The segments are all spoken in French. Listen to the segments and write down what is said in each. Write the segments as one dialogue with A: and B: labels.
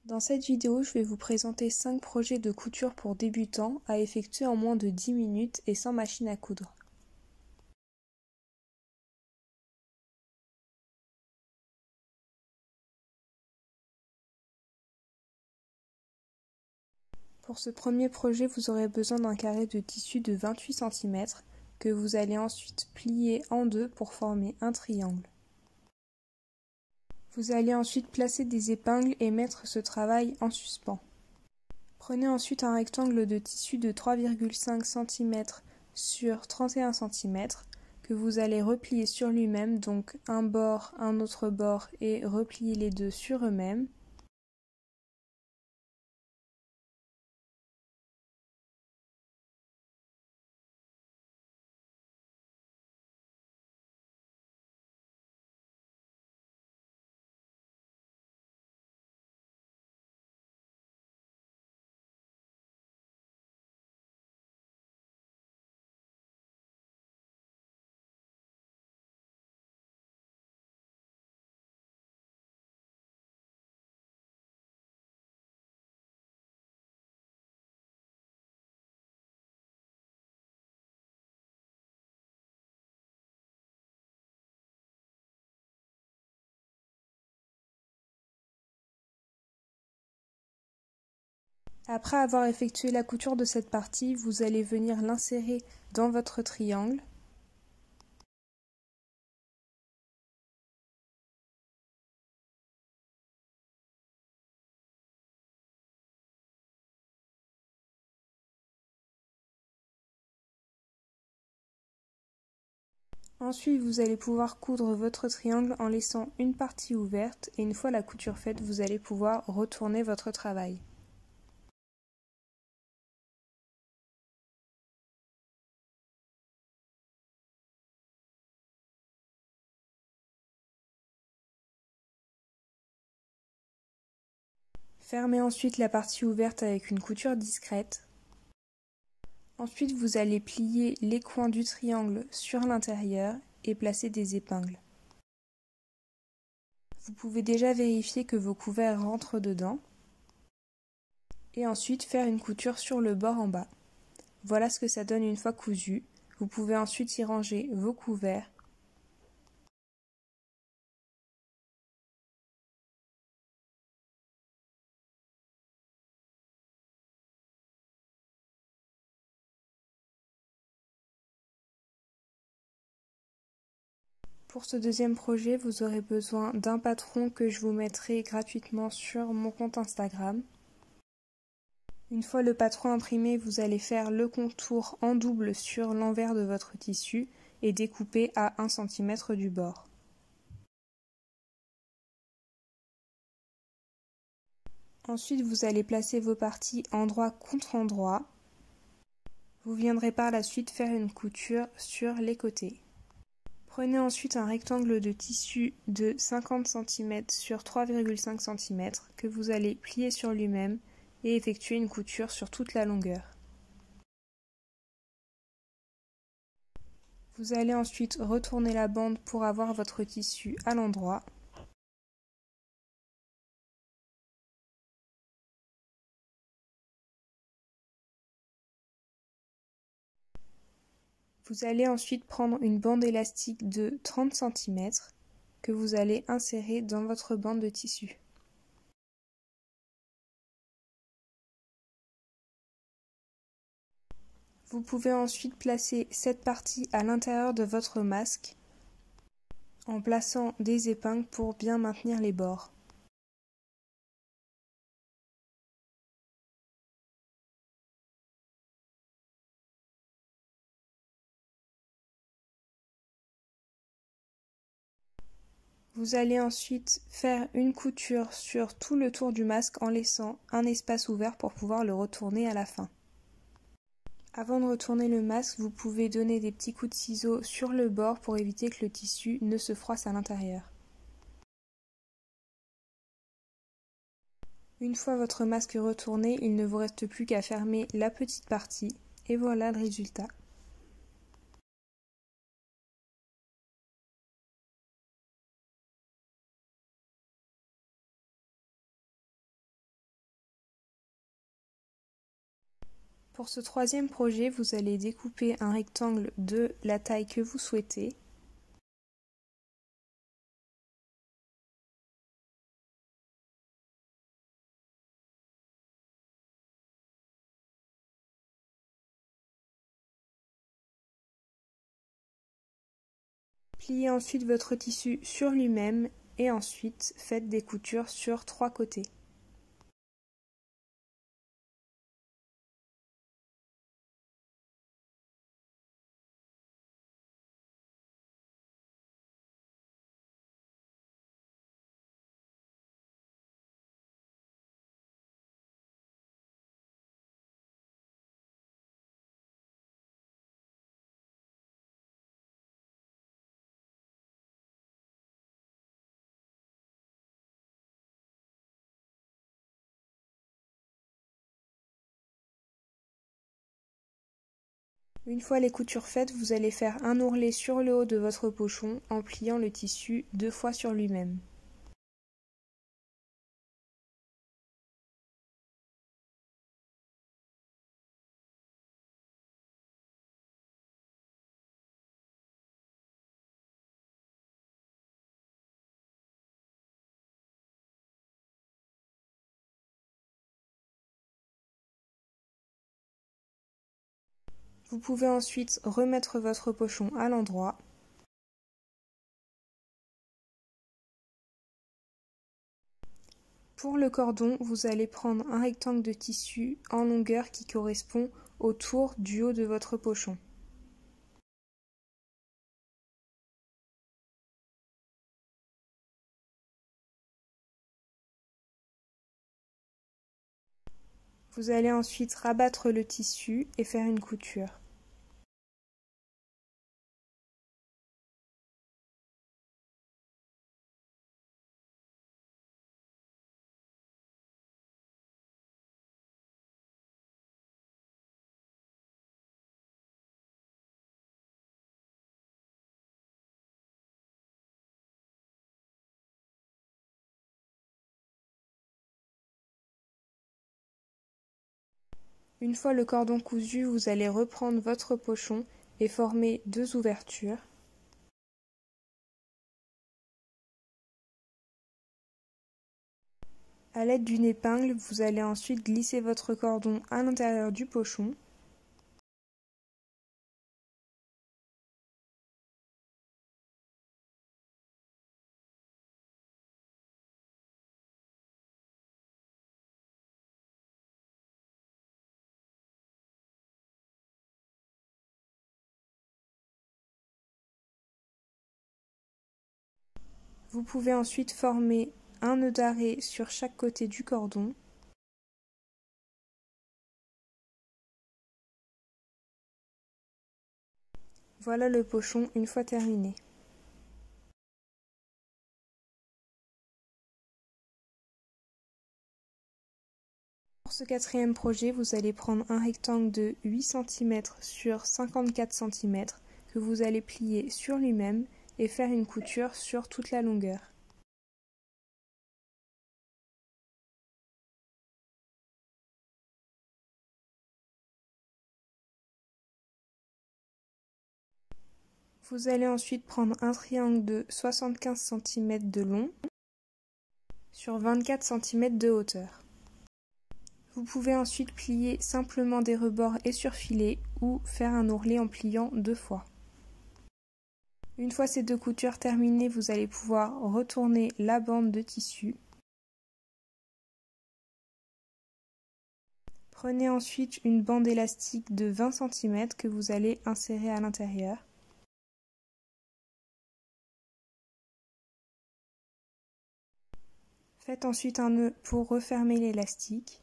A: Dans cette vidéo, je vais vous présenter 5 projets de couture pour débutants à effectuer en moins de 10 minutes et sans machine à coudre. Pour ce premier projet, vous aurez besoin d'un carré de tissu de 28 cm que vous allez ensuite plier en deux pour former un triangle. Vous allez ensuite placer des épingles et mettre ce travail en suspens. Prenez ensuite un rectangle de tissu de 3,5 cm sur 31 cm que vous allez replier sur lui-même, donc un bord, un autre bord et replier les deux sur eux-mêmes. Après avoir effectué la couture de cette partie, vous allez venir l'insérer dans votre triangle. Ensuite, vous allez pouvoir coudre votre triangle en laissant une partie ouverte et une fois la couture faite, vous allez pouvoir retourner votre travail. Fermez ensuite la partie ouverte avec une couture discrète. Ensuite, vous allez plier les coins du triangle sur l'intérieur et placer des épingles. Vous pouvez déjà vérifier que vos couverts rentrent dedans. Et ensuite faire une couture sur le bord en bas. Voilà ce que ça donne une fois cousu. Vous pouvez ensuite y ranger vos couverts. Pour ce deuxième projet, vous aurez besoin d'un patron que je vous mettrai gratuitement sur mon compte Instagram. Une fois le patron imprimé, vous allez faire le contour en double sur l'envers de votre tissu et découper à 1 cm du bord. Ensuite, vous allez placer vos parties endroit contre endroit. Vous viendrez par la suite faire une couture sur les côtés. Prenez ensuite un rectangle de tissu de 50 cm sur 3,5 cm que vous allez plier sur lui-même et effectuer une couture sur toute la longueur. Vous allez ensuite retourner la bande pour avoir votre tissu à l'endroit. Vous allez ensuite prendre une bande élastique de 30 cm que vous allez insérer dans votre bande de tissu. Vous pouvez ensuite placer cette partie à l'intérieur de votre masque en plaçant des épingles pour bien maintenir les bords. Vous allez ensuite faire une couture sur tout le tour du masque en laissant un espace ouvert pour pouvoir le retourner à la fin. Avant de retourner le masque, vous pouvez donner des petits coups de ciseaux sur le bord pour éviter que le tissu ne se froisse à l'intérieur. Une fois votre masque retourné, il ne vous reste plus qu'à fermer la petite partie et voilà le résultat. Pour ce troisième projet, vous allez découper un rectangle de la taille que vous souhaitez. Pliez ensuite votre tissu sur lui-même et ensuite faites des coutures sur 3 côtés. Une fois les coutures faites, vous allez faire un ourlet sur le haut de votre pochon en pliant le tissu 2 fois sur lui-même. Vous pouvez ensuite remettre votre pochon à l'endroit. Pour le cordon, vous allez prendre un rectangle de tissu en longueur qui correspond au tour du haut de votre pochon. Vous allez ensuite rabattre le tissu et faire une couture. Une fois le cordon cousu, vous allez reprendre votre pochon et former 2 ouvertures. À l'aide d'une épingle, vous allez ensuite glisser votre cordon à l'intérieur du pochon. Vous pouvez ensuite former un nœud d'arrêt sur chaque côté du cordon. Voilà le pochon une fois terminé. Pour ce quatrième projet, vous allez prendre un rectangle de 8 cm sur 54 cm que vous allez plier sur lui-même et faire une couture sur toute la longueur. Vous allez ensuite prendre un triangle de 75 cm de long sur 24 cm de hauteur. Vous pouvez ensuite plier simplement des rebords et surfiler ou faire un ourlet en pliant 2 fois. Une fois ces 2 coutures terminées, vous allez pouvoir retourner la bande de tissu. Prenez ensuite une bande élastique de 20 cm que vous allez insérer à l'intérieur. Faites ensuite un nœud pour refermer l'élastique.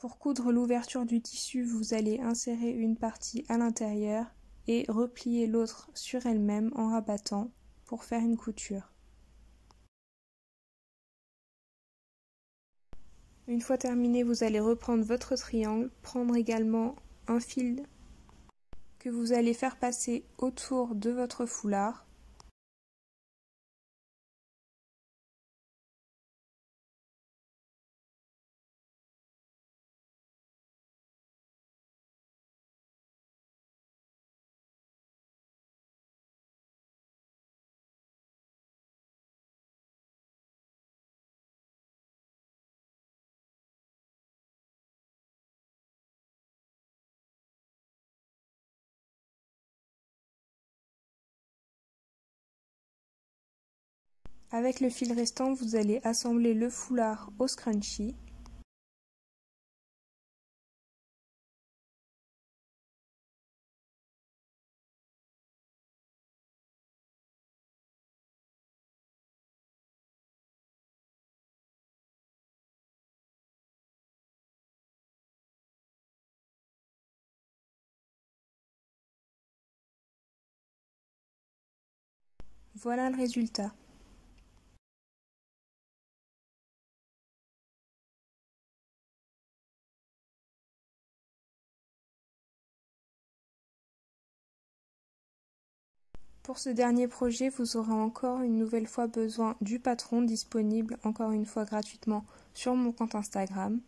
A: Pour coudre l'ouverture du tissu, vous allez insérer une partie à l'intérieur et replier l'autre sur elle-même en rabattant pour faire une couture. Une fois terminé, vous allez reprendre votre triangle, prendre également un fil que vous allez faire passer autour de votre foulard. Avec le fil restant, vous allez assembler le foulard au scrunchie. Voilà le résultat. Pour ce dernier projet, vous aurez encore une nouvelle fois besoin du patron disponible encore une fois gratuitement sur mon compte Instagram,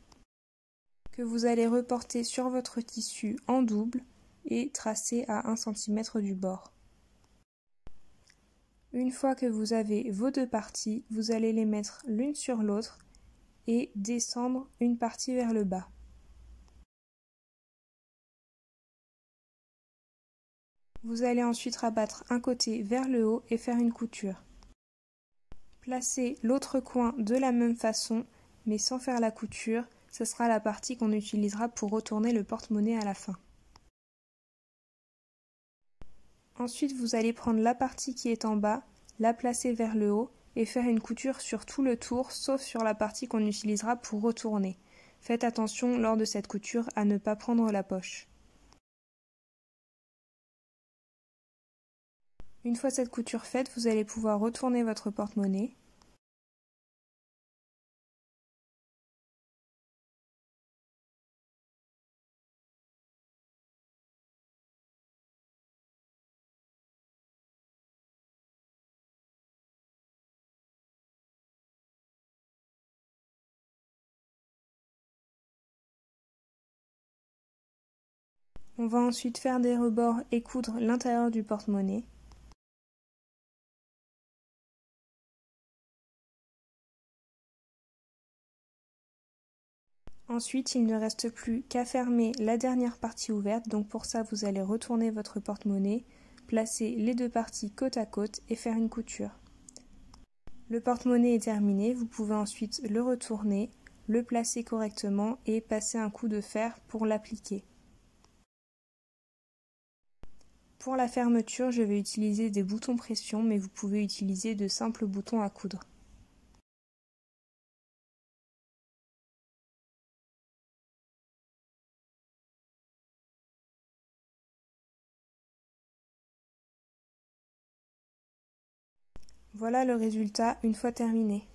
A: que vous allez reporter sur votre tissu en double et tracer à 1 cm du bord. Une fois que vous avez vos deux parties, vous allez les mettre l'une sur l'autre et descendre une partie vers le bas. Vous allez ensuite rabattre un côté vers le haut et faire une couture. Placez l'autre coin de la même façon, mais sans faire la couture, ce sera la partie qu'on utilisera pour retourner le porte-monnaie à la fin. Ensuite, vous allez prendre la partie qui est en bas, la placer vers le haut et faire une couture sur tout le tour, sauf sur la partie qu'on utilisera pour retourner. Faites attention lors de cette couture à ne pas prendre la poche. Une fois cette couture faite, vous allez pouvoir retourner votre porte-monnaie. On va ensuite faire des rebords et coudre l'intérieur du porte-monnaie. Ensuite, il ne reste plus qu'à fermer la dernière partie ouverte, donc pour ça vous allez retourner votre porte-monnaie, placer les deux parties côte à côte et faire une couture. Le porte-monnaie est terminé, vous pouvez ensuite le retourner, le placer correctement et passer un coup de fer pour l'appliquer. Pour la fermeture, je vais utiliser des boutons pression, mais vous pouvez utiliser de simples boutons à coudre. Voilà le résultat une fois terminé.